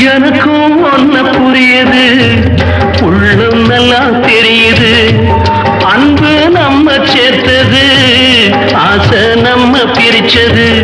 எனக்கும் ஒன்ன புரியுது, உள்ளம் நல்லா தெரியுது. அன்பு நம்ம சேர்த்தது, ஆசை நம்ம பிரிச்சது.